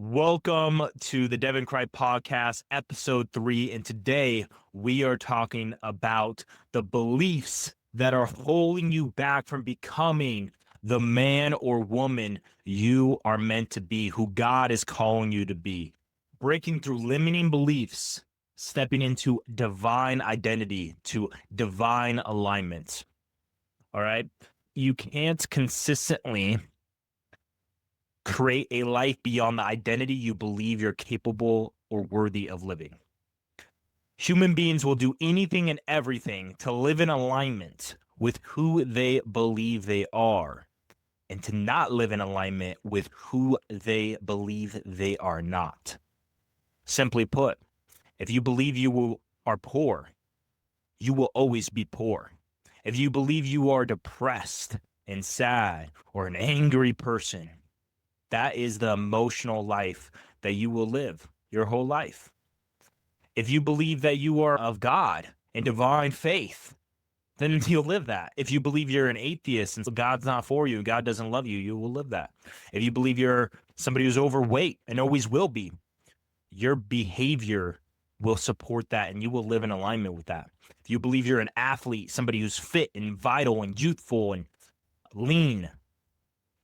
Welcome to the Deven Cripe Podcast, episode 3. And today we are talking about the beliefs that are holding you back from becoming the man or woman you are meant to be, who God is calling you to be. Breaking through limiting beliefs, stepping into divine identity, to divine alignment. All right. You can't consistently create a life beyond the identity you believe you're capable or worthy of living. Human beings will do anything and everything to live in alignment with who they believe they are and to not live in alignment with who they believe they are not. Simply put, if you believe are poor, you will always be poor. If you believe you are depressed and sad or an angry person, that is the emotional life that you will live your whole life. If you believe that you are of God and divine faith, then you'll live that. If you believe you're an atheist and God's not for you, God doesn't love you, you will live that. If you believe you're somebody who's overweight and always will be, your behavior will support that and you will live in alignment with that. If you believe you're an athlete, somebody who's fit and vital and youthful and lean,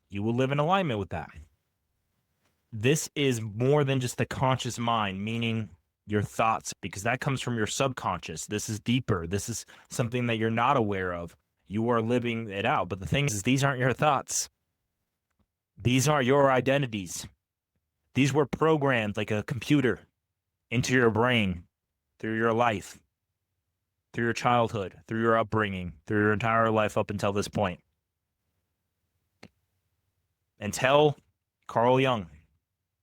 you will live in alignment with that. This is more than just the conscious mind, meaning your thoughts, because that comes from your subconscious. This is deeper. This is something that you're not aware of. You are living it out. But the thing is, these aren't your thoughts. These aren't your identities. These were programmed like a computer into your brain through your life, through your childhood, through your upbringing, through your entire life up until this point. Until Carl Jung,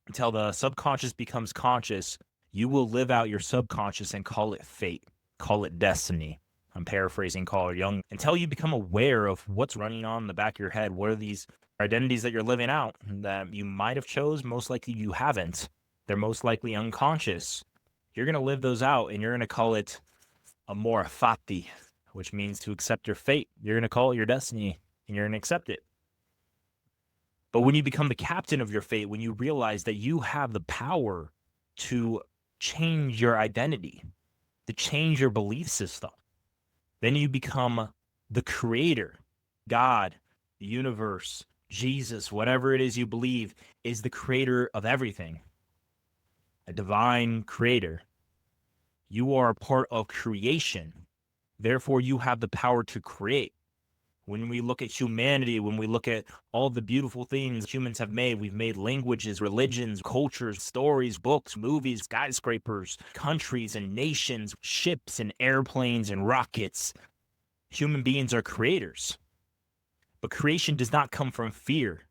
until the subconscious becomes conscious, you will live out your subconscious and call it fate, call it destiny. I'm paraphrasing Carl Jung. Until you become aware of what's running on in the back of your head, what are these identities that you're living out that you might have chose, most likely you haven't. They're most likely unconscious. You're going to live those out and you're going to call it amor fati, which means to accept your fate. You're going to call it your destiny and you're going to accept it. But when you become the captain of your fate, when you realize that you have the power to change your identity, to change your belief system, then you become the creator. God, the universe, Jesus, whatever it is you believe is the creator of everything, a divine creator. You are a part of creation. Therefore, you have the power to create. When we look at humanity, when we look at all the beautiful things humans have made, we've made languages, religions, cultures, stories, books, movies, skyscrapers, countries and nations, ships and airplanes and rockets. Human beings are creators. But creation does not come from fear.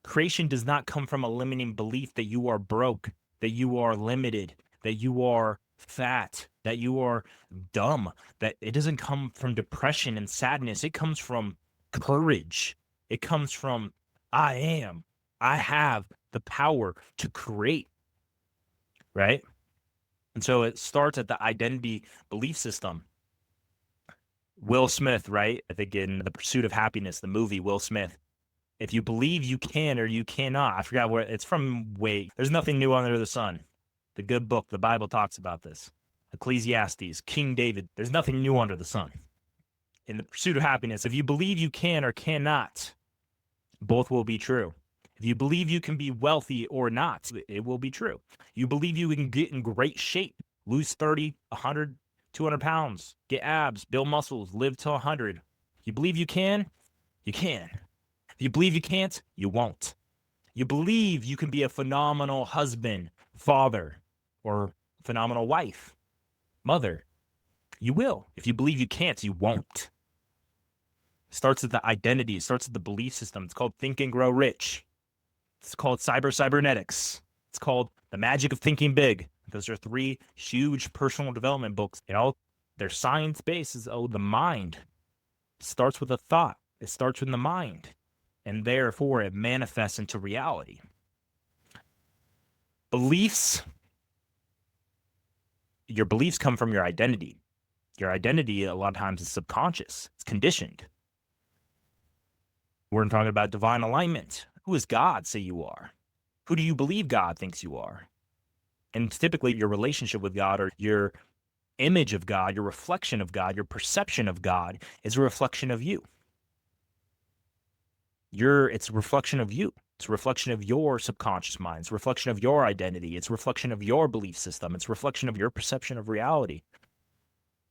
Creation does not come from a limiting belief that you are broke, that you are limited, that you are fat, that you are dumb, that it doesn't come from depression and sadness. It comes from courage. It comes from I have the power to create, right? And so it starts at the identity belief system. Will Smith, right? I think in The Pursuit of Happiness, the movie, Will Smith. If you believe you can or you cannot, I forgot where it's from. There's nothing new under the sun. The good book, the Bible talks about this. Ecclesiastes, King David, there's nothing new under the sun. In The Pursuit of Happiness, if you believe you can or cannot, both will be true. If you believe you can be wealthy or not, it will be true. You believe you can get in great shape, lose 30, 100, 200 pounds, get abs, build muscles, live to 100. You believe you can? You can. If you believe you can't, you won't. You believe you can be a phenomenal husband, father, or phenomenal wife, mother. You will. If you believe you can't, you won't. It starts with the identity. It starts with the belief system. It's called Think and Grow Rich. It's called Cybernetics. It's called The Magic of Thinking Big. Those are 3 huge personal development books. They're science-based. The mind. It starts with a thought. It starts with the mind. And therefore, it manifests into reality. Your beliefs come from your identity. Your identity, a lot of times, is subconscious. It's conditioned. We're talking about divine alignment. Who does God say you are? Who do you believe God thinks you are? And typically your relationship with God, or your image of God, your reflection of God, your perception of God is a reflection of you. It's a reflection of you. It's a reflection of your subconscious mind. It's a reflection of your identity. It's a reflection of your belief system. It's a reflection of your perception of reality.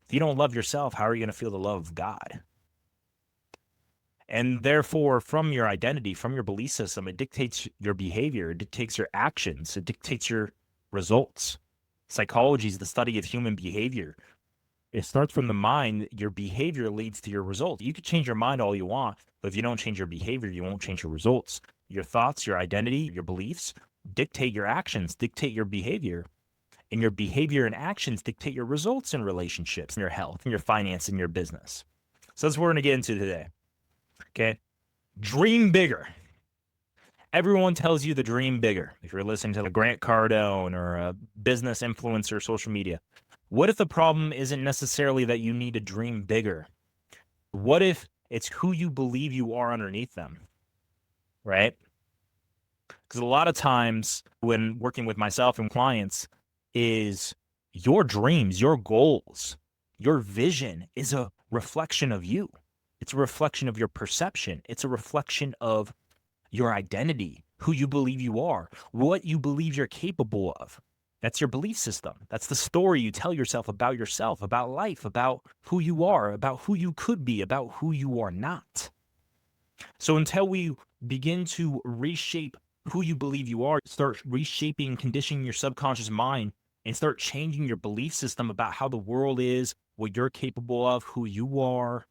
If you don't love yourself, how are you going to feel the love of God? And therefore, from your identity, from your belief system, it dictates your behavior, it dictates your actions, it dictates your results. Psychology is the study of human behavior. It starts from the mind. Your behavior leads to your results. You could change your mind all you want, but if you don't change your behavior, you won't change your results. Your thoughts, your identity, your beliefs dictate your actions, dictate your behavior. And your behavior and actions dictate your results in relationships, in your health, in your finance, in your business. So that's what we're going to get into today. Okay. Dream bigger. Everyone tells you to dream bigger. If you're listening to Grant Cardone or a business influencer, social media, what if the problem isn't necessarily that you need to dream bigger? What if it's who you believe you are underneath them, right? Because a lot of times when working with myself and clients is your dreams, your goals, your vision is a reflection of you. It's a reflection of your perception. It's a reflection of your identity, who you believe you are, what you believe you're capable of. That's your belief system. That's the story you tell yourself, about life, about who you are, about who you could be, about who you are not. So until we begin to reshape who you believe you are, start reshaping, conditioning your subconscious mind, and start changing your belief system about how the world is, what you're capable of, who you are,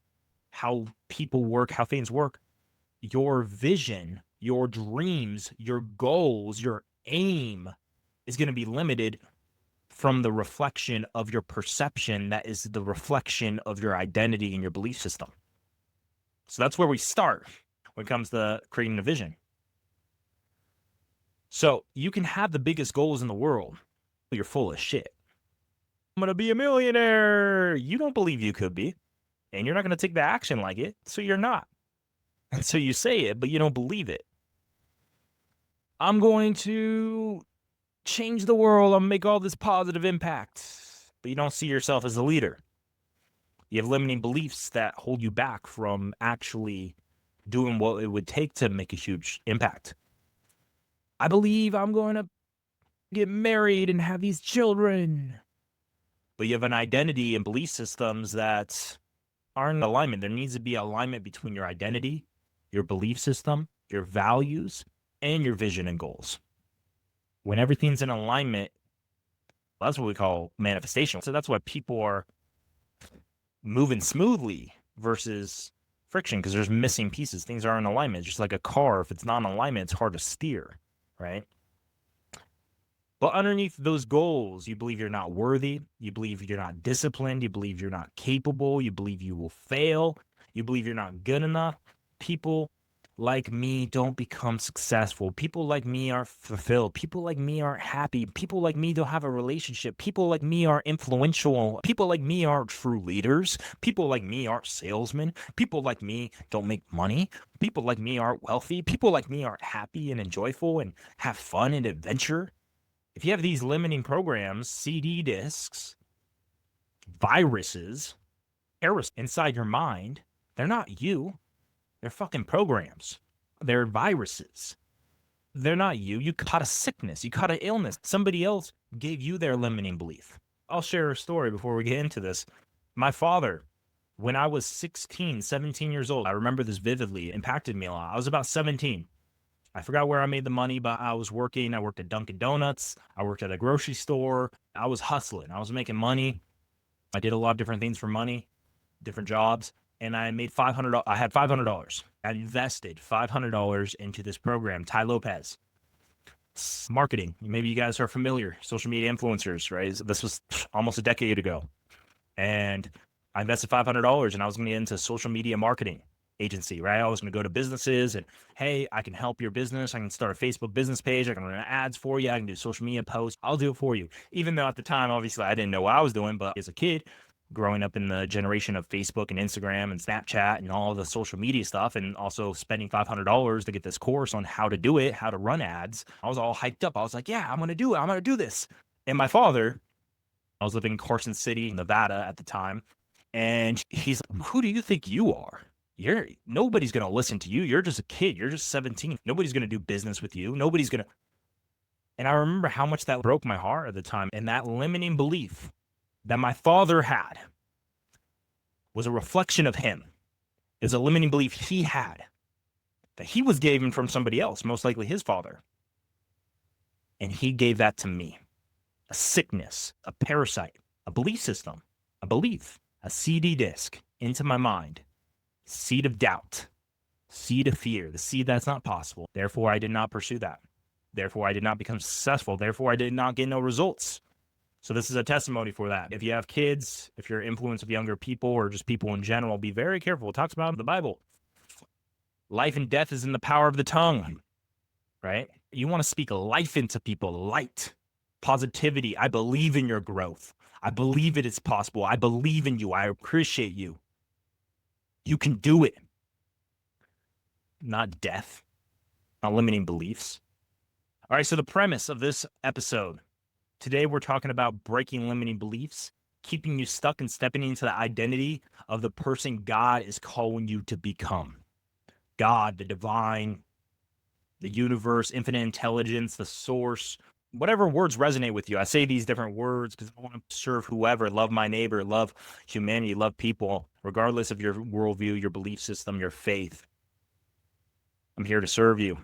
how people work, how things work, your vision, your dreams, your goals, your aim is going to be limited from the reflection of your perception that is the reflection of your identity and your belief system. So that's where we start when it comes to creating a vision. So you can have the biggest goals in the world, but you're full of shit. I'm going to be a millionaire. You don't believe you could be, and you're not going to take the action like it, so you're not. And so you say it, but you don't believe it. I'm going to change the world. I'm going to make all this positive impact, but you don't see yourself as a leader. You have limiting beliefs that hold you back from actually doing what it would take to make a huge impact. I believe I'm going to get married and have these children, but you have an identity and belief systems that aren't in alignment. There needs to be alignment between your identity, your belief system, your values, and your vision and goals. When everything's in alignment, that's what we call manifestation. So that's why people are moving smoothly versus friction, because there's missing pieces. Things are in alignment. Just like a car, if it's not in alignment, it's hard to steer, right? But underneath those goals, you believe you're not worthy. You believe you're not disciplined. You believe you're not capable. You believe you will fail. You believe you're not good enough. People like me don't become successful. People like me aren't fulfilled. People like me aren't happy. People like me don't have a relationship. People like me aren't influential. People like me aren't true leaders. People like me aren't salesmen. People like me don't make money. People like me aren't wealthy. People like me aren't happy and enjoyable and have fun and adventure. If you have these limiting programs, CD discs, viruses, terrorists inside your mind, they're not you. They're fucking programs. They're viruses. They're not you. You caught a sickness. You caught an illness. Somebody else gave you their limiting belief. I'll share a story before we get into this. My father, when I was 16, 17 years old, I remember this vividly. It impacted me a lot. I was about 17. I forgot where I made the money, but I was working. I worked at Dunkin' Donuts. I worked at a grocery store. I was hustling. I was making money. I did a lot of different things for money, different jobs. And I made $500. I had $500. I invested $500 into this program, Ty Lopez. It's marketing. Maybe you guys are familiar, social media influencers, right? This was almost a decade ago. And I invested $500 and I was going to get into social media marketing agency, right? I was going to go to businesses and, hey, I can help your business. I can start a Facebook business page. I can run ads for you. I can do social media posts. I'll do it for you. Even though at the time, obviously, I didn't know what I was doing, but as a kid, growing up in the generation of Facebook and Instagram and Snapchat and all the social media stuff, and also spending $500 to get this course on how to do it, how to run ads. I was all hyped up. I was like, yeah, I'm going to do it. I'm going to do this. And my father, I was living in Carson City, Nevada at the time. And he's like, who do you think you are? Nobody's going to listen to you. You're just a kid. You're just 17. Nobody's going to do business with you. Nobody's going to. And I remember how much that broke my heart at the time. And that limiting belief that my father had was a reflection of him. It was a limiting belief he had that he was given from somebody else, most likely his father. And he gave that to me. A sickness, a parasite, a belief system, a belief, a CD disc into my mind. Seed of doubt, seed of fear, the seed that's not possible. Therefore, I did not pursue that. Therefore, I did not become successful. Therefore, I did not get no results. So this is a testimony for that. If you have kids, if you're influence of younger people or just people in general, be very careful. It talks about in the Bible. Life and death is in the power of the tongue, right? You want to speak life into people, light, positivity. I believe in your growth. I believe it is possible. I believe in you. I appreciate you. You can do it. Not death, not limiting beliefs. All right, so the premise of this episode. Today we're talking about breaking limiting beliefs, keeping you stuck and stepping into the identity of the person God is calling you to become. God, the divine, the universe, infinite intelligence, the source, whatever words resonate with you. I say these different words because I want to serve whoever, love my neighbor, love humanity, love people, regardless of your worldview, your belief system, your faith. I'm here to serve you.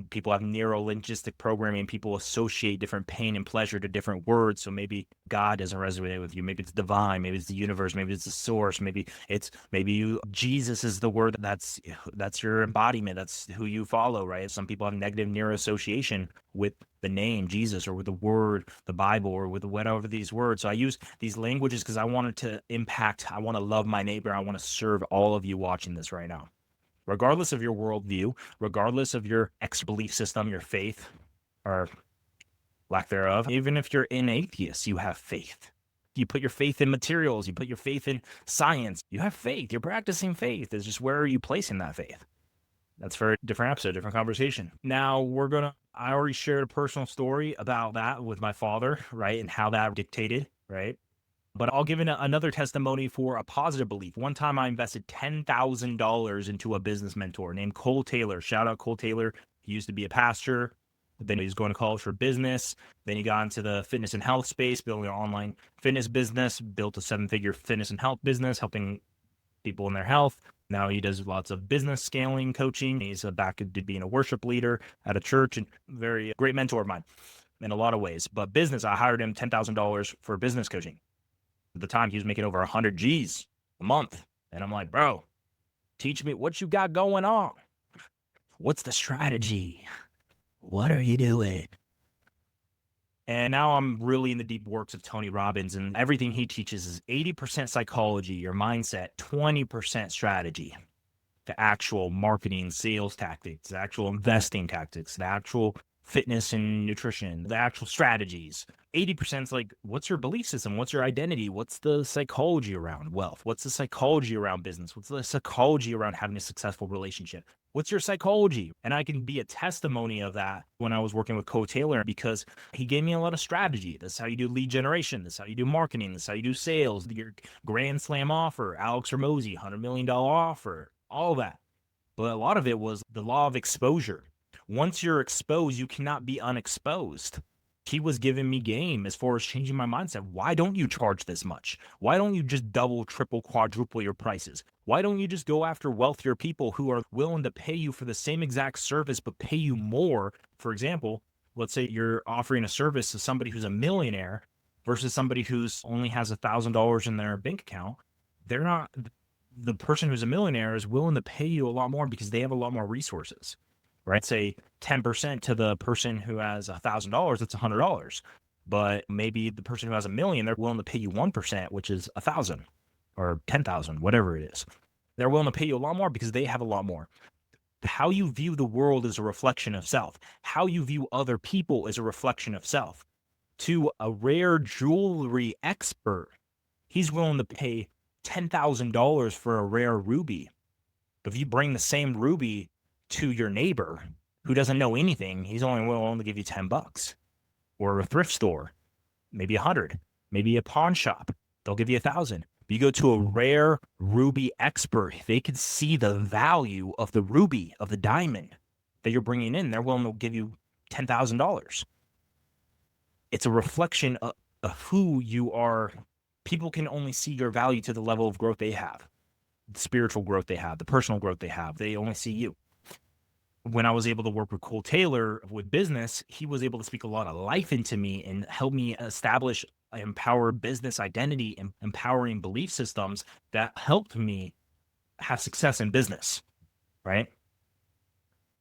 People have neuro-linguistic programming. People associate different pain and pleasure to different words. So maybe God doesn't resonate with you. Maybe it's divine. Maybe it's the universe. Maybe it's the source. Maybe Jesus is the word that's your embodiment. That's who you follow, right? Some people have negative neuro-association with the name Jesus or with the word, the Bible, or with whatever these words. So I use these languages because I wanted to impact. I want to love my neighbor. I want to serve all of you watching this right now. Regardless of your worldview, regardless of your belief system, your faith, or lack thereof, even if you're an atheist, you have faith. You put your faith in materials, you put your faith in science, you have faith, you're practicing faith. It's just where are you placing that faith? That's for a different episode, different conversation. Now I already shared a personal story about that with my father, right? And how that dictated, right? But I'll give another testimony for a positive belief. One time I invested $10,000 into a business mentor named Cole Taylor. Shout out Cole Taylor. He used to be a pastor. Then he was going to college for business. Then he got into the fitness and health space, building an online fitness business, built a 7-figure fitness and health business, helping people in their health. Now he does lots of business scaling coaching. He's back to being a worship leader at a church and very great mentor of mine in a lot of ways. But business, I hired him $10,000 for business coaching. At the time, he was making over 100 G's a month. And I'm like, bro, teach me what you got going on. What's the strategy? What are you doing? And now I'm really in the deep works of Tony Robbins, and everything he teaches is 80% psychology, your mindset, 20% strategy, the actual marketing, sales tactics, the actual investing tactics, the actual fitness and nutrition, the actual strategies. 80% is like, what's your belief system? What's your identity? What's the psychology around wealth? What's the psychology around business? What's the psychology around having a successful relationship? What's your psychology? And I can be a testimony of that when I was working with Cole Taylor, because he gave me a lot of strategy. That's how you do lead generation. That's how you do marketing. That's how you do sales. Your grand slam offer, Alex Hormozy, $100 million offer, all that. But a lot of it was the law of exposure. Once you're exposed, you cannot be unexposed. He was giving me game as far as changing my mindset. Why don't you charge this much? Why don't you just double, triple, quadruple your prices? Why don't you just go after wealthier people who are willing to pay you for the same exact service, but pay you more? For example, let's say you're offering a service to somebody who's a millionaire versus somebody who's only has $1,000 in their bank account. The person who's a millionaire is willing to pay you a lot more because they have a lot more resources. Right? Say 10% to the person who has $1,000, that's $100. But maybe the person who has $1 million, they're willing to pay you 1%, which is 1,000 or 10,000, whatever it is. They're willing to pay you a lot more because they have a lot more. How you view the world is a reflection of self. How you view other people is a reflection of self. To a rare jewelry expert, He's willing to pay $10,000 for a rare ruby. But if you bring the same ruby to your neighbor who doesn't know anything, he's only willing to give you $10. Or a thrift store, maybe 100, maybe a pawn shop, they'll give you 1,000. But you go to a rare ruby expert, they can see the value of the ruby, of the diamond that you're bringing in. They're willing to give you $10,000. It's a reflection of who you are. People can only see your value to the level of growth they have, the spiritual growth they have, the personal growth they have. They only see you. When I was able to work with Cole Taylor with business, he was able to speak a lot of life into me and help me establish an empowered business identity and empowering belief systems that helped me have success in business, right?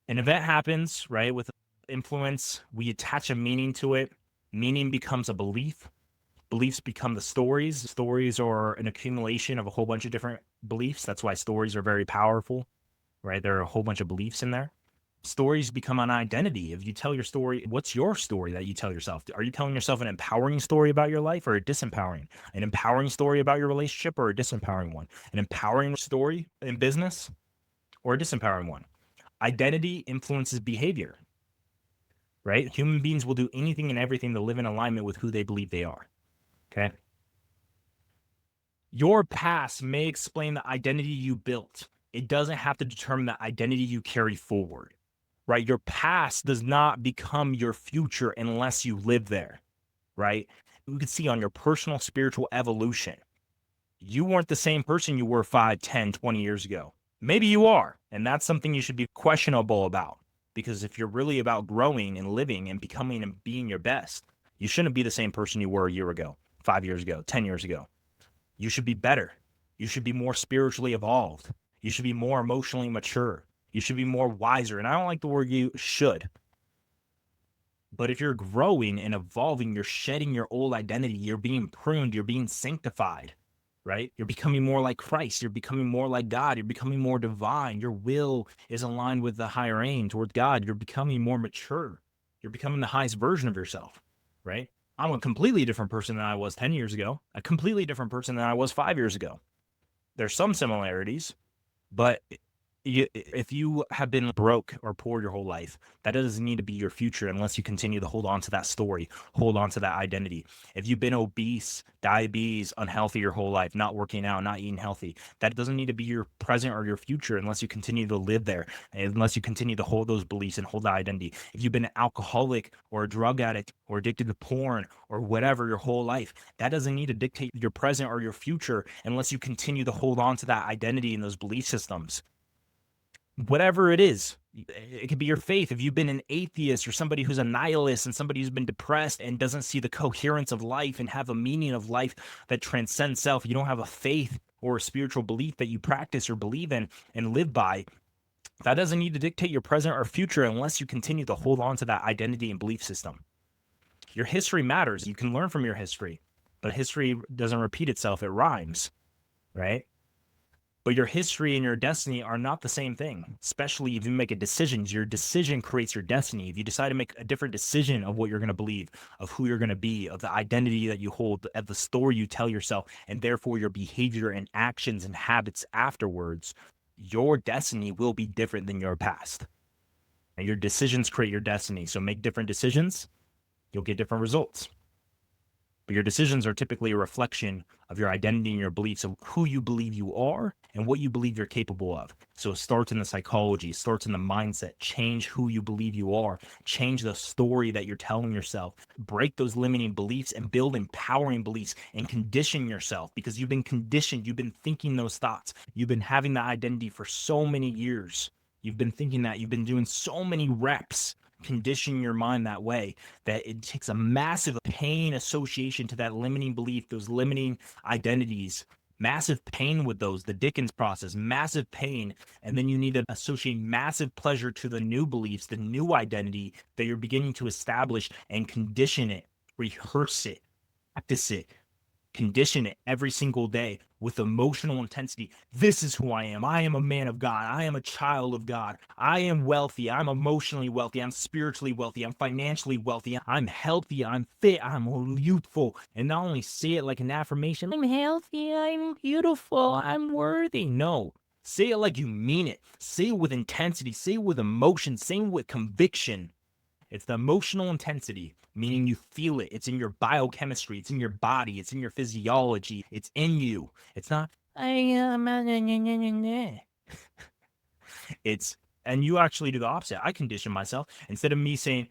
An event happens, right? With influence, we attach a meaning to it. Meaning becomes a belief. Beliefs become the stories. Stories are an accumulation of a whole bunch of different beliefs. That's why stories are very powerful, right? There are a whole bunch of beliefs in there. Stories become an identity. If you tell your story, what's your story that you tell yourself? Are you telling yourself an empowering story about your life or a disempowering? An empowering story about your relationship or a disempowering one? An empowering story in business or a disempowering one? Identity influences behavior, right? Human beings will do anything and everything to live in alignment with who they believe they are, okay? Your past may explain the identity you built. It doesn't have to determine the identity you carry forward. Right? Your past does not become your future unless you live there, right? You can see on your personal spiritual evolution, you weren't the same person you were 5, 10, 20 years ago. Maybe you are, and that's something you should be questionable about, because if you're really about growing and living and becoming and being your best, you shouldn't be the same person you were a year ago, 5 years ago, 10 years ago. You should be better. You should be more spiritually evolved. You should be more emotionally mature. You should be more wiser. And I don't like the word you should. But if you're growing and evolving, you're shedding your old identity. You're being pruned. You're being sanctified, right? You're becoming more like Christ. You're becoming more like God. You're becoming more divine. Your will is aligned with the higher aim towards God. You're becoming more mature. You're becoming the highest version of yourself, right? I'm a completely different person than I was 10 years ago, a completely different person than I was 5 years ago. There's some similarities, but if you have been broke or poor your whole life, that doesn't need to be your future unless you continue to hold on to that story, hold on to that identity. If you've been obese, diabetes, unhealthy your whole life, not working out, not eating healthy, that doesn't need to be your present or your future unless you continue to live there, unless you continue to hold those beliefs and hold that identity. If you've been an alcoholic or a drug addict or addicted to porn or whatever your whole life, that doesn't need to dictate your present or your future unless you continue to hold on to that identity and those belief systems. Whatever it is, it could be your faith. If you've been an atheist or somebody who's a nihilist and somebody who's been depressed and doesn't see the coherence of life and have a meaning of life that transcends self, you don't have a faith or a spiritual belief that you practice or believe in and live by, that doesn't need to dictate your present or future unless you continue to hold on to that identity and belief system. Your history matters. You can learn from your history, but history doesn't repeat itself. It rhymes, right? But your history and your destiny are not the same thing, especially if you make a decision. Your decision creates your destiny. If you decide to make a different decision of what you're going to believe, of who you're going to be, of the identity that you hold, of the story you tell yourself, and therefore your behavior and actions and habits afterwards, your destiny will be different than your past. And your decisions create your destiny. So make different decisions, you'll get different results. But your decisions are typically a reflection of your identity and your beliefs of who you believe you are and what you believe you're capable of. So it starts in the psychology, it starts in the mindset. Change who you believe you are. Change the story that you're telling yourself. Break those limiting beliefs and build empowering beliefs and condition yourself because you've been conditioned. You've been thinking those thoughts. You've been having that identity for so many years. You've been thinking that. You've been doing so many reps condition your mind that way that it takes a massive pain association to that limiting belief, those limiting identities, massive pain with those, the Dickens process, massive pain. And then you need to associate massive pleasure to the new beliefs, the new identity that you're beginning to establish and condition it, rehearse it, practice it, condition it every single day, with emotional intensity. This is who I am. I am a man of God. I am a child of God. I am wealthy. I'm emotionally wealthy. I'm spiritually wealthy. I'm financially wealthy. I'm healthy. I'm fit. I'm youthful. And not only say it like an affirmation, I'm healthy. I'm beautiful. I'm worthy. No. Say it like you mean it. Say it with intensity. Say it with emotion. Say it with conviction. It's the emotional intensity, meaning you feel it. It's in your biochemistry. It's in your body. It's in your physiology. It's in you. It's not, it's, and you actually do the opposite. I condition myself. Instead of me saying,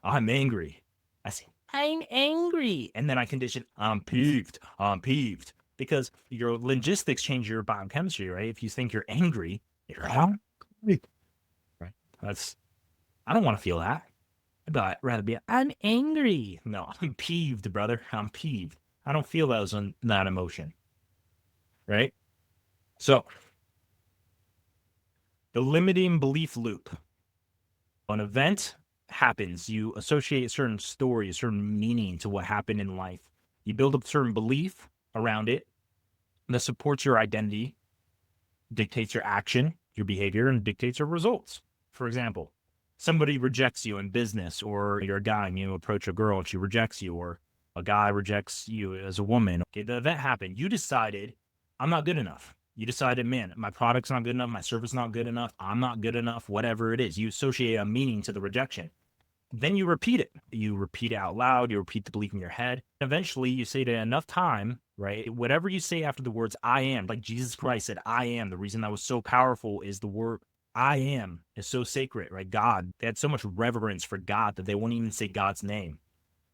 I'm angry, I say, I'm angry. And then I condition, I'm peeved. I'm peeved. Because your logistics change your biochemistry, right? If you think you're angry, you're hungry. Right? I don't want to feel that. I'd rather be, I'm angry. No, I'm peeved, brother. I'm peeved. I don't feel that emotion. Right? So, the limiting belief loop. An event happens. You associate a certain story, a certain meaning to what happened in life. You build up certain belief around it that supports your identity, dictates your action, your behavior, and dictates your results. For example, somebody rejects you in business, or you're a guy and you approach a girl and she rejects you, or a guy rejects you as a woman. Okay, the event happened. You decided, I'm not good enough. You decided, man, my product's not good enough. My service not good enough. I'm not good enough. Whatever it is, you associate a meaning to the rejection. Then you repeat it. You repeat it out loud. You repeat the belief in your head. Eventually, you say it enough time, right? Whatever you say after the words I am, like Jesus Christ said, I am. The reason that was so powerful is the word I am is so sacred, right? God, they had so much reverence for God that they won't even say God's name,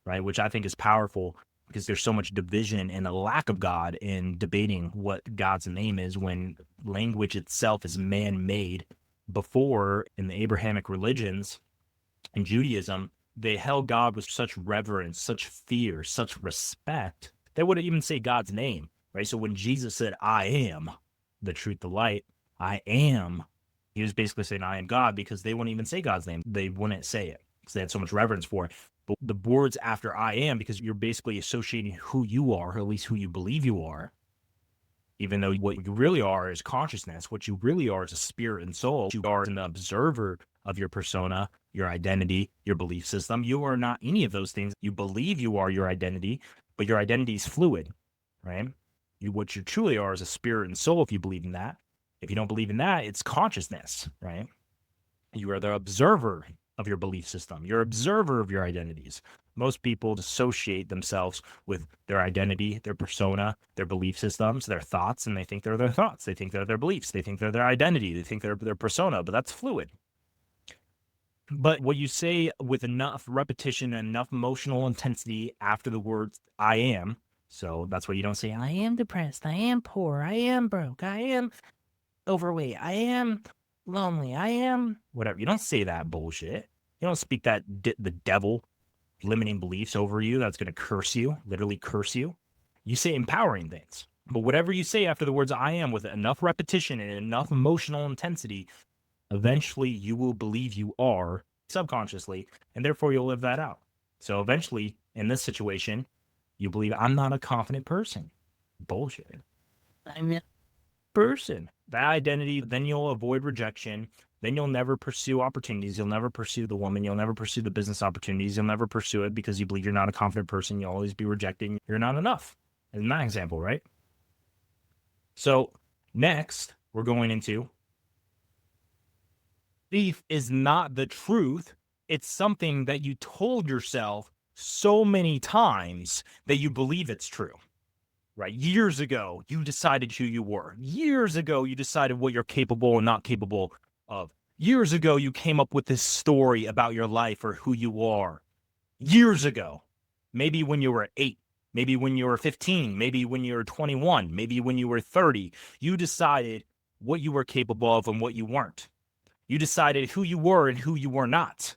right? Which I think is powerful because there's so much division and a lack of God in debating what God's name is when language itself is man-made. Before, in the Abrahamic religions, in Judaism, they held God with such reverence, such fear, such respect, they wouldn't even say God's name, right? So when Jesus said, I am the truth, the light, I am, he was basically saying, I am God, because they wouldn't even say God's name. They wouldn't say it because they had so much reverence for it. But the words after I am, because you're basically associating who you are, or at least who you believe you are, even though what you really are is consciousness. What you really are is a spirit and soul. You are an observer of your persona, your identity, your belief system. You are not any of those things. You believe you are your identity, but your identity is fluid, right? What you truly are is a spirit and soul if you believe in that. If you don't believe in that, it's consciousness, right? You are the observer of your belief system. You're observer of your identities. Most people dissociate themselves with their identity, their persona, their belief systems, their thoughts, and they think they're their thoughts. They think they're their beliefs. They think they're their identity. They think they're their persona, but that's fluid. But what you say with enough repetition and enough emotional intensity after the words I am, so that's why you don't say I am depressed, I am poor, I am broke, I am overweight, I am lonely, I am whatever. You don't say that bullshit. You don't speak that the devil limiting beliefs over you that's going to curse you, literally curse you. You say empowering things. But whatever you say after the words I am with enough repetition and enough emotional intensity, eventually you will believe you are subconsciously, and therefore you'll live that out. So eventually, in this situation, you believe I'm not a confident person. Bullshit. I'm a person. That identity, then you'll avoid rejection. Then you'll never pursue opportunities. You'll never pursue the woman. You'll never pursue the business opportunities. You'll never pursue it because you believe you're not a confident person. You'll always be rejecting. You're not enough. In that example, right? So next, we're going into belief is not the truth. It's something that you told yourself so many times that you believe it's true, right? Years ago, you decided who you were. Years ago, you decided what you're capable and not capable of. Years ago, you came up with this story about your life or who you are. Years ago, maybe when you were 8, maybe when you were 15, maybe when you were 21, maybe when you were 30, you decided what you were capable of and what you weren't. You decided who you were and who you were not.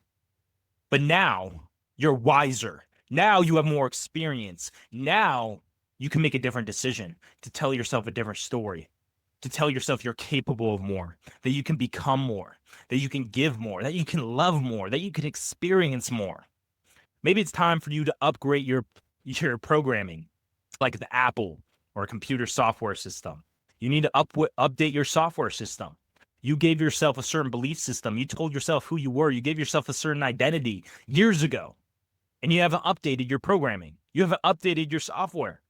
But now you're wiser. Now you have more experience. Now you can make a different decision to tell yourself a different story, to tell yourself you're capable of more, that you can become more, that you can give more, that you can love more, that you can experience more. Maybe it's time for you to upgrade your programming, like the Apple or a computer software system. You need to update your software system. You gave yourself a certain belief system. You told yourself who you were. You gave yourself a certain identity years ago, and you haven't updated your programming. You haven't updated your software.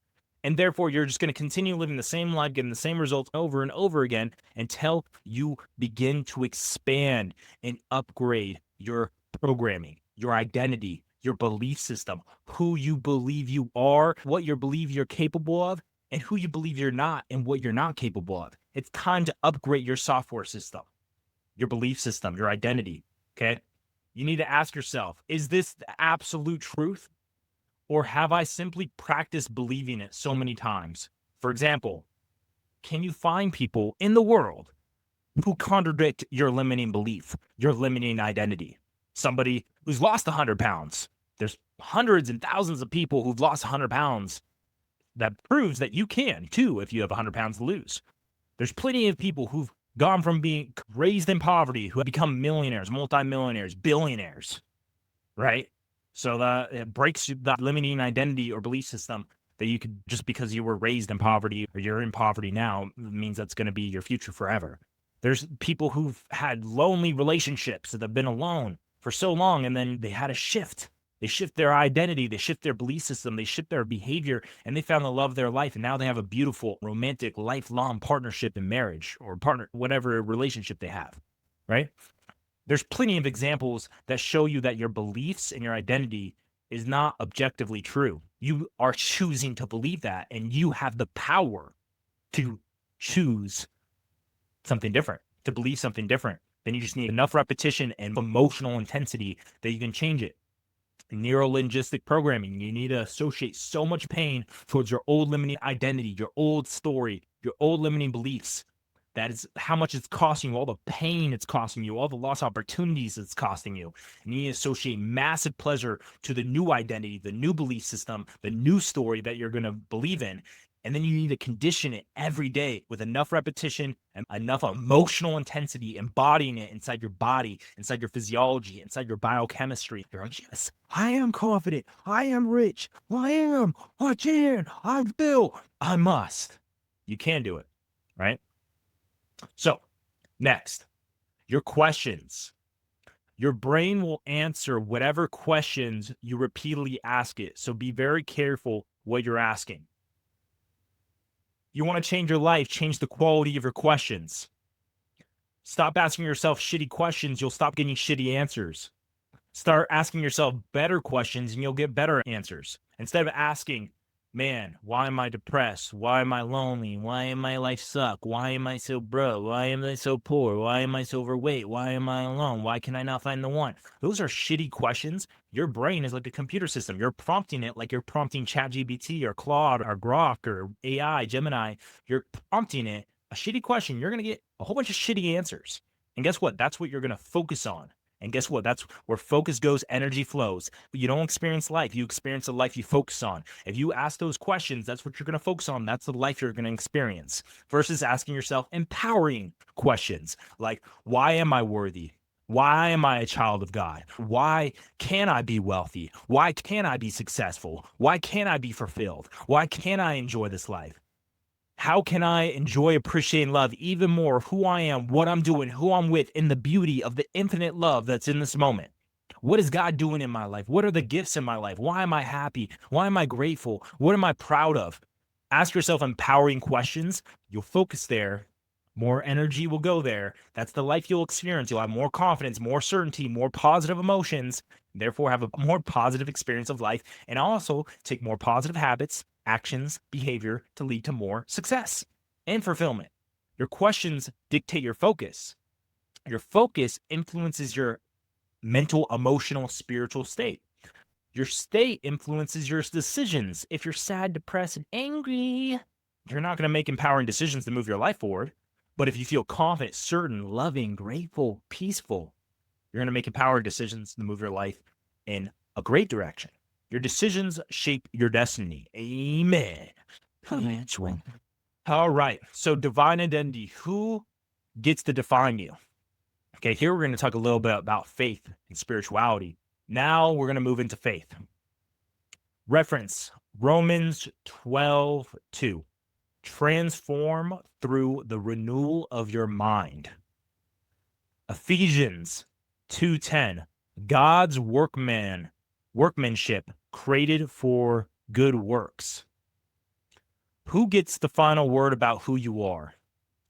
And therefore, you're just going to continue living the same life, getting the same results over and over again until you begin to expand and upgrade your programming, your identity, your belief system, who you believe you are, what you believe you're capable of, and who you believe you're not and what you're not capable of. It's time to upgrade your software system, your belief system, your identity, okay? You need to ask yourself, is this the absolute truth? Or have I simply practiced believing it so many times? For example, can you find people in the world who contradict your limiting belief, your limiting identity? Somebody who's lost 100 pounds. There's hundreds and thousands of people who've lost 100 pounds. That proves that you can too if you have 100 pounds to lose. There's plenty of people who've gone from being raised in poverty who have become millionaires, multimillionaires, billionaires, right? So that it breaks that limiting identity or belief system that you could, just because you were raised in poverty or you're in poverty now, means that's going to be your future forever. There's people who've had lonely relationships that have been alone for so long, and then they had a shift. They shift their identity, they shift their belief system, they shift their behavior, and they found the love of their life. And now they have a beautiful, romantic, lifelong partnership in marriage or partner, whatever relationship they have, right? There's plenty of examples that show you that your beliefs and your identity is not objectively true. You are choosing to believe that, and you have the power to choose something different, to believe something different. Then you just need enough repetition and emotional intensity that you can change it. Neuro-linguistic programming, you need to associate so much pain towards your old limiting identity, your old story, your old limiting beliefs. That is how much it's costing you, all the pain it's costing you, all the lost opportunities it's costing you. And you need to associate massive pleasure to the new identity, the new belief system, the new story that you're going to believe in. And then you need to condition it every day with enough repetition and enough emotional intensity, embodying it inside your body, inside your physiology, inside your biochemistry. You're like, yes, I am confident. I am rich. I can, I will, I must. You can do it, right? So, next, your questions. Your brain will answer whatever questions you repeatedly ask it. So be very careful what you're asking. You want to change your life, change the quality of your questions. Stop asking yourself shitty questions. You'll stop getting shitty answers. Start asking yourself better questions and you'll get better answers. Instead of asking, man, why am I depressed? Why am I lonely? Why am my life suck? Why am I so broke? Why am I so poor? Why am I so overweight? Why am I alone? Why can I not find the one? Those are shitty questions. Your brain is like a computer system. You're prompting it like you're prompting ChatGPT or Claude or Grok or AI, Gemini. You're prompting it a shitty question. You're going to get a whole bunch of shitty answers. And guess what? That's what you're going to focus on. And guess what? That's where focus goes, energy flows. But you don't experience life. You experience the life you focus on. If you ask those questions, that's what you're going to focus on. That's the life you're going to experience. Versus asking yourself empowering questions like, why am I worthy? Why am I a child of God? Why can I be wealthy? Why can I be successful? Why can I be fulfilled? Why can I enjoy this life? How can I enjoy, appreciate, and love even more who I am, what I'm doing, who I'm with, and the beauty of the infinite love that's in this moment? What is God doing in my life? What are the gifts in my life? Why am I happy? Why am I grateful? What am I proud of? Ask yourself empowering questions. You'll focus there. More energy will go there. That's the life you'll experience. You'll have more confidence, more certainty, more positive emotions, therefore have a more positive experience of life, and also take more positive habits, actions, behavior to lead to more success and fulfillment. Your questions dictate your focus. Your focus influences your mental, emotional, spiritual state. Your state influences your decisions. If you're sad, depressed, and angry, you're not going to make empowering decisions to move your life forward. But if you feel confident, certain, loving, grateful, peaceful, you're going to make empowering decisions to move your life in a great direction. Your decisions shape your destiny. Amen. All right. So divine identity, who gets to define you? Okay, here we're going to talk a little bit about faith and spirituality. Now we're going to move into faith. Reference Romans 12:2. Transform through the renewal of your mind. Ephesians 2:10, God's workmanship created for good works. Who gets the final word about who you are?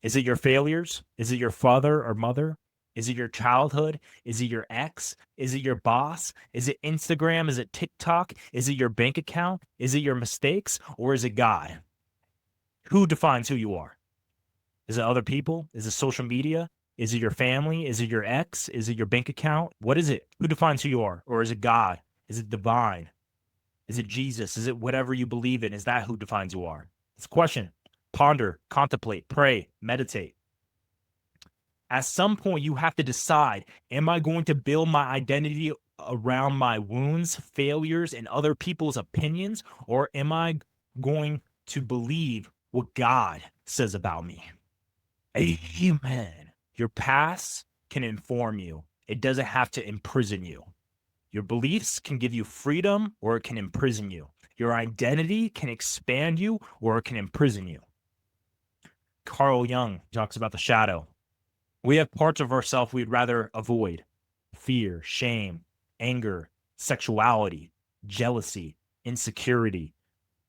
Is it your failures? Is it your father or mother? Is it your childhood? Is it your ex? Is it your boss? Is it Instagram? Is it TikTok? Is it your bank account? Is it your mistakes? Or is it God? Who defines who you are? Is it other people? Is it social media? Is it your family? Is it your ex? Is it your bank account? What is it? Who defines who you are? Or is it God? Is it divine? Is it Jesus? Is it whatever you believe in? Is that who defines who you are? It's a question. Ponder, contemplate, pray, meditate. At some point, you have to decide, am I going to build my identity around my wounds, failures, and other people's opinions? Or am I going to believe what God says about me? Amen. Your past can inform you. It doesn't have to imprison you. Your beliefs can give you freedom or it can imprison you. Your identity can expand you or it can imprison you. Carl Jung talks about the shadow. We have parts of ourselves we'd rather avoid: fear, shame, anger, sexuality, jealousy, insecurity,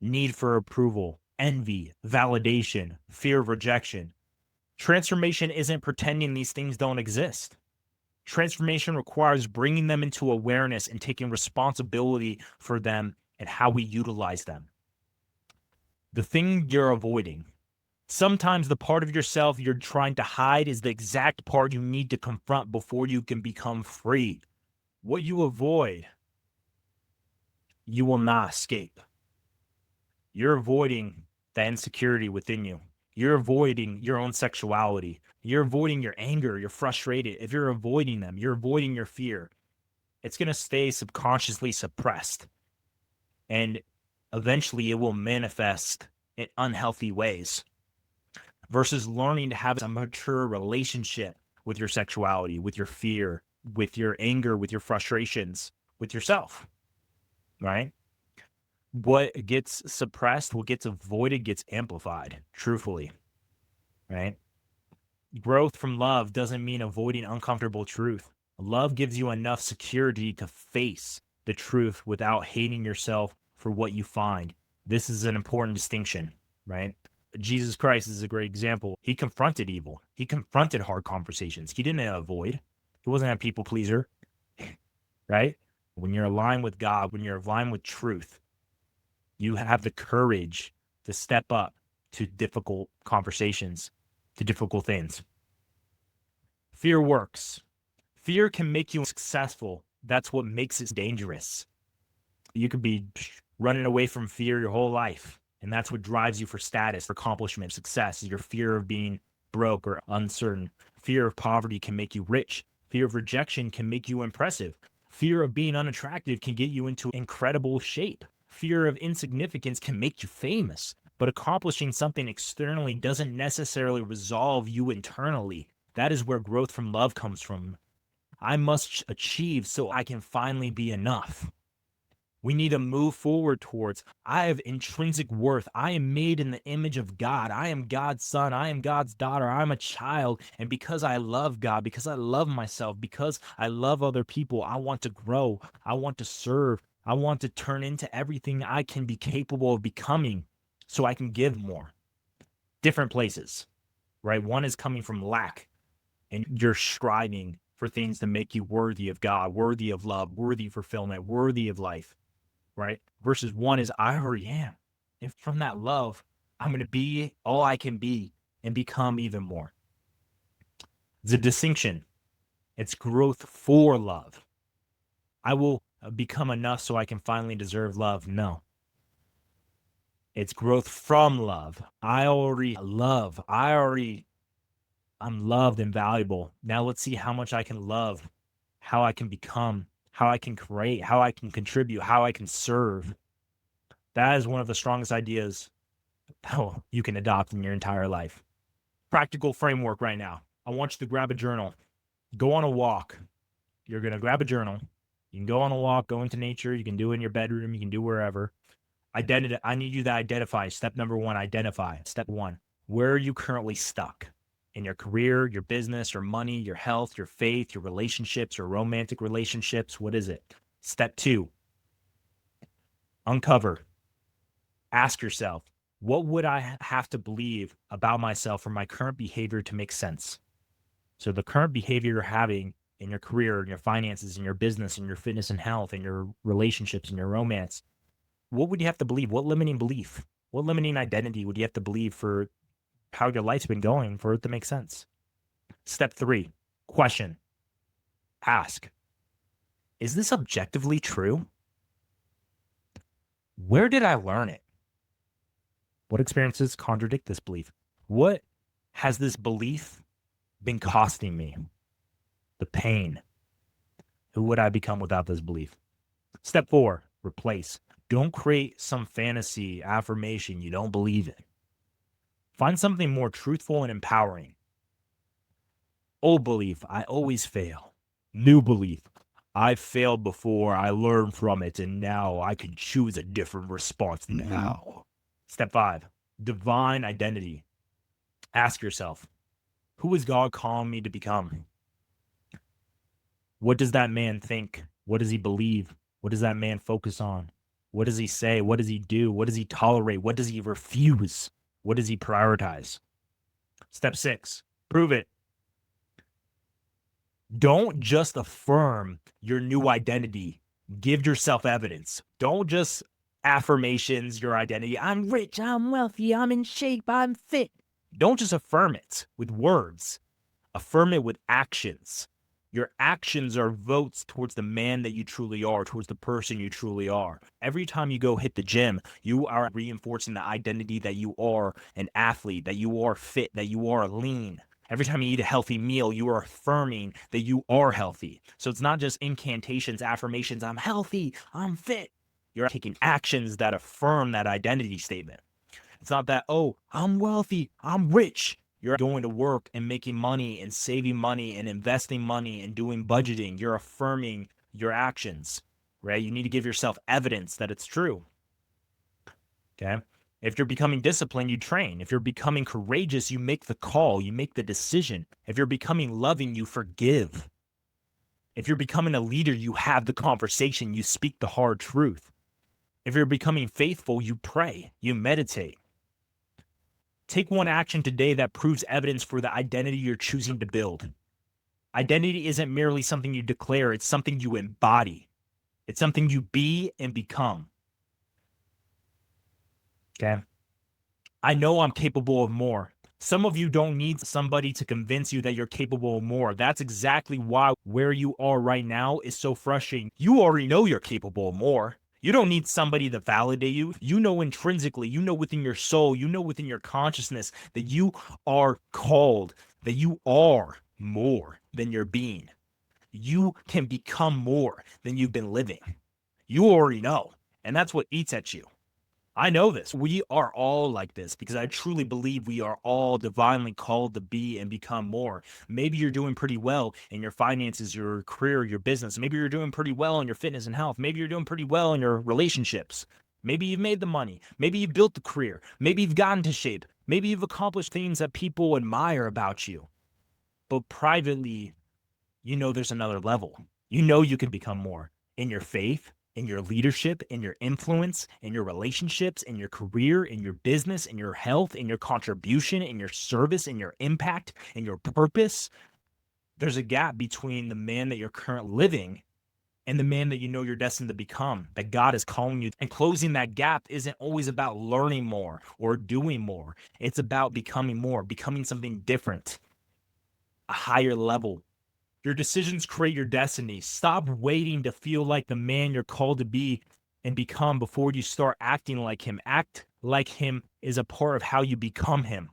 need for approval, envy, validation, fear of rejection. Transformation isn't pretending these things don't exist. Transformation requires bringing them into awareness and taking responsibility for them and how we utilize them. The thing you're avoiding. Sometimes the part of yourself you're trying to hide is the exact part you need to confront before you can become free. What you avoid, you will not escape. You're avoiding the insecurity within you. You're avoiding your own sexuality. You're avoiding your anger. You're frustrated. If you're avoiding them, you're avoiding your fear. It's going to stay subconsciously suppressed. And eventually it will manifest in unhealthy ways. Versus learning to have a mature relationship with your sexuality, with your fear, with your anger, with your frustrations, with yourself, right? What gets suppressed, what gets avoided, gets amplified, truthfully, right? Growth from love doesn't mean avoiding uncomfortable truth. Love gives you enough security to face the truth without hating yourself for what you find. This is an important distinction, right? Jesus Christ is a great example. He confronted evil. He confronted hard conversations. He didn't avoid. He wasn't a people pleaser, right? When you're aligned with God, when you're aligned with truth, you have the courage to step up to difficult conversations, to difficult things. Fear works. Fear can make you successful. That's what makes it dangerous. You could be running away from fear your whole life. And that's what drives you for status, for accomplishment, success. Your fear of being broke or uncertain. Fear of poverty can make you rich. Fear of rejection can make you impressive. Fear of being unattractive can get you into incredible shape. Fear of insignificance can make you famous. But accomplishing something externally doesn't necessarily resolve you internally. That is where growth from love comes from. I must achieve so I can finally be enough. We need to move forward towards, I have intrinsic worth. I am made in the image of God. I am God's son. I am God's daughter. I'm a child. And because I love God, because I love myself, because I love other people, I want to grow. I want to serve. I want to turn into everything I can be capable of becoming so I can give more. Different places, right? One is coming from lack, and you're striving for things to make you worthy of God, worthy of love, worthy of fulfillment, worthy of life. Right? Versus one is I already am. And from that love, I'm going to be all I can be and become even more. It's a distinction. It's growth for love. I will become enough so I can finally deserve love. No. It's growth from love. I already love. I'm loved and valuable. Now let's see how much I can love, how I can become, how I can create, how I can contribute, how I can serve. That is one of the strongest ideas you can adopt in your entire life. Practical framework right now. I want you to grab a journal. Go on a walk. You're going to grab a journal. You can go on a walk, go into nature. You can do it in your bedroom. You can do wherever. I need you to identify. Step number one, identify. Step one, where are you currently stuck? In your career, your business, your money, your health, your faith, your relationships, your romantic relationships. What is it? Step two, uncover. Ask yourself, what would I have to believe about myself for my current behavior to make sense? So the current behavior you're having in your career, in your finances, in your business, in your fitness and health, in your relationships, in your romance, what would you have to believe? What limiting belief? What limiting identity would you have to believe for how your life's been going for it to make sense? Step three, question. Ask, is this objectively true? Where did I learn it? What experiences contradict this belief? What has this belief been costing me? The pain. Who would I become without this belief? Step four, replace. Don't create some fantasy affirmation you don't believe in. Find something more truthful and empowering. Old belief, I always fail. New belief, I've failed before, I learned from it, and now I can choose a different response now. Step five, divine identity. Ask yourself, who is God calling me to become? What does that man think? What does he believe? What does that man focus on? What does he say? What does he do? What does he tolerate? What does he refuse? What does he prioritize? Step six, prove it. Don't just affirm your new identity. Give yourself evidence. Don't just affirmations, your identity. I'm rich, I'm wealthy, I'm in shape, I'm fit. Don't just affirm it with words. Affirm it with actions. Your actions are votes towards the man that you truly are, towards the person you truly are. Every time you go hit the gym, you are reinforcing the identity that you are an athlete, that you are fit, that you are lean. Every time you eat a healthy meal, you are affirming that you are healthy. So it's not just incantations, affirmations, I'm healthy, I'm fit. You're taking actions that affirm that identity statement. It's not that, oh, I'm wealthy, I'm rich. You're going to work and making money and saving money and investing money and doing budgeting. You're affirming your actions, right? You need to give yourself evidence that it's true. Okay. If you're becoming disciplined, you train. If you're becoming courageous, you make the call, you make the decision. If you're becoming loving, you forgive. If you're becoming a leader, you have the conversation, you speak the hard truth. If you're becoming faithful, you pray, you meditate. Take one action today that proves evidence for the identity you're choosing to build. Identity isn't merely something you declare, it's something you embody. It's something you be and become. Okay. I know I'm capable of more. Some of you don't need somebody to convince you that you're capable of more. That's exactly why where you are right now is so frustrating. You already know you're capable of more. You don't need somebody to validate you. You know intrinsically, you know within your soul, you know within your consciousness that you are called, that you are more than you're being. You can become more than you've been living. You already know. And that's what eats at you. I know this. We are all like this because I truly believe we are all divinely called to be and become more. Maybe you're doing pretty well in your finances, your career, your business. Maybe you're doing pretty well in your fitness and health. Maybe you're doing pretty well in your relationships. Maybe you've made the money. Maybe you've built the career. Maybe you've gotten to shape. Maybe you've accomplished things that people admire about you. But privately, you know there's another level. You know you can become more in your faith, in your leadership, in your influence, in your relationships, in your career, in your business, in your health, in your contribution, in your service, in your impact, in your purpose. There's a gap between the man that you're currently living and the man that you know you're destined to become, that God is calling you. And closing that gap isn't always about learning more or doing more. It's about becoming more, becoming something different, a higher level. Your decisions create your destiny. Stop waiting to feel like the man you're called to be and become before you start acting like him. Act like him is a part of how you become him.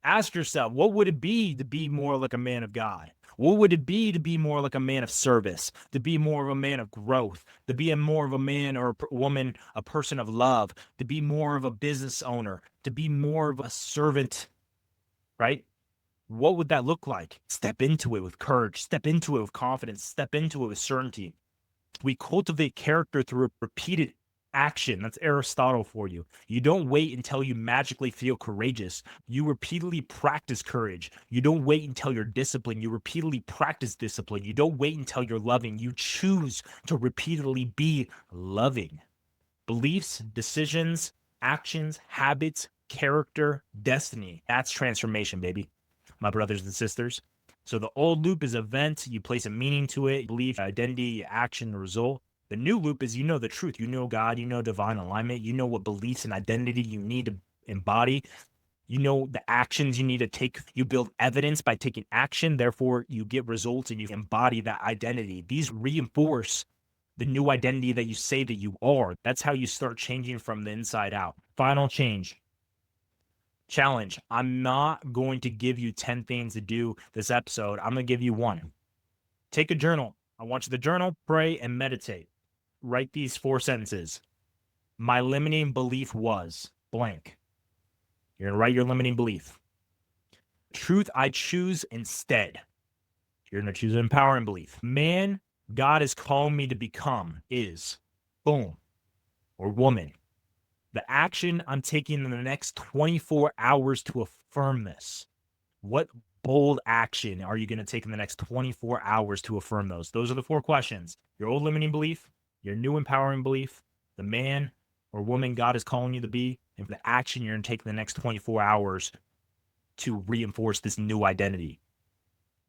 Ask yourself, what would it be to be more like a man of God? What would it be to be more like a man of service, to be more of a man of growth, to be more of a man or a woman, a person of love, to be more of a business owner, to be more of a servant, right? What would that look like? Step into it with courage. Step into it with confidence. Step into it with certainty. We cultivate character through repeated Action. That's Aristotle for you. You don't wait until you magically feel courageous. You repeatedly practice courage. You don't wait until you're disciplined. You repeatedly practice discipline. You don't wait until you're loving. You choose to repeatedly be loving. Beliefs, decisions, actions, habits, character, destiny. That's transformation, baby, my brothers and sisters. So the old loop is event. You place a meaning to it, belief, identity, action, result. The new loop is you know the truth. You know God. You know divine alignment. You know what beliefs and identity you need to embody. You know the actions you need to take. You build evidence by taking action. Therefore, you get results and you embody that identity. These reinforce the new identity that you say that you are. That's how you start changing from the inside out. Final change. Challenge. I'm not going to give you 10 things to do this episode. I'm going to give you one. Take a journal. I want you to journal, pray, and meditate. Write these 4 sentences. My limiting belief was blank. You're going to write your limiting belief. Truth I choose instead. You're going to choose an empowering belief. Man God is calling me to become is boom, or woman. The action I'm taking in the next 24 hours to affirm this. What bold action are you going to take in the next 24 hours to affirm those? Those are the 4 questions. Your old limiting belief, your new empowering belief, the man or woman God is calling you to be, and the action you're going to take in the next 24 hours to reinforce this new identity.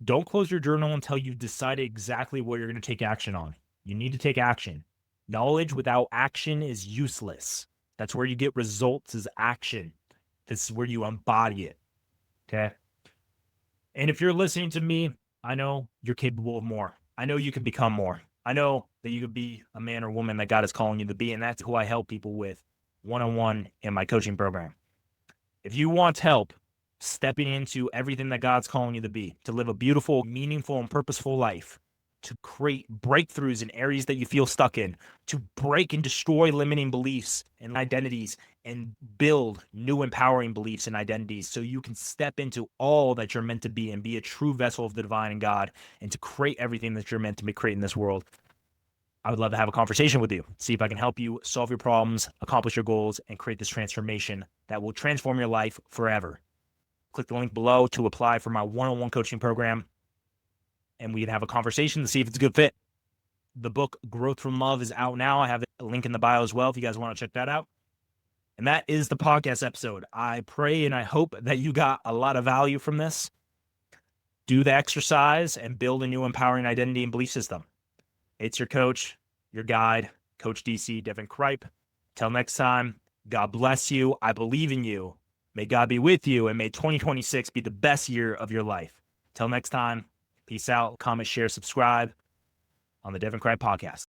Don't close your journal until you've decided exactly what you're going to take action on. You need to take action. Knowledge without action is useless. That's where you get results, is action. This is where you embody it. Okay? And if you're listening to me, I know you're capable of more. I know you can become more. I know that you could be a man or woman that God is calling you to be, and that's who I help people with one-on-one in my coaching program. If you want help stepping into everything that God's calling you to be, to live a beautiful, meaningful, and purposeful life, to create breakthroughs in areas that you feel stuck in, to break and destroy limiting beliefs and identities, and build new empowering beliefs and identities so you can step into all that you're meant to be and be a true vessel of the divine and God, and to create everything that you're meant to be creating in this world. I would love to have a conversation with you, see if I can help you solve your problems, accomplish your goals, and create this transformation that will transform your life forever. Click the link below to apply for my one-on-one coaching program, and we can have a conversation to see if it's a good fit. The book Growth from Love is out now. I have a link in the bio as well if you guys want to check that out. And that is the podcast episode. I pray and I hope that you got a lot of value from this. Do the exercise and build a new empowering identity and belief system. It's your coach, your guide, Coach DC, Deven Cripe. Till next time, God bless you. I believe in you. May God be with you, and may 2026 be the best year of your life. Till next time, peace out. Comment, share, subscribe on the Deven Cripe Podcast.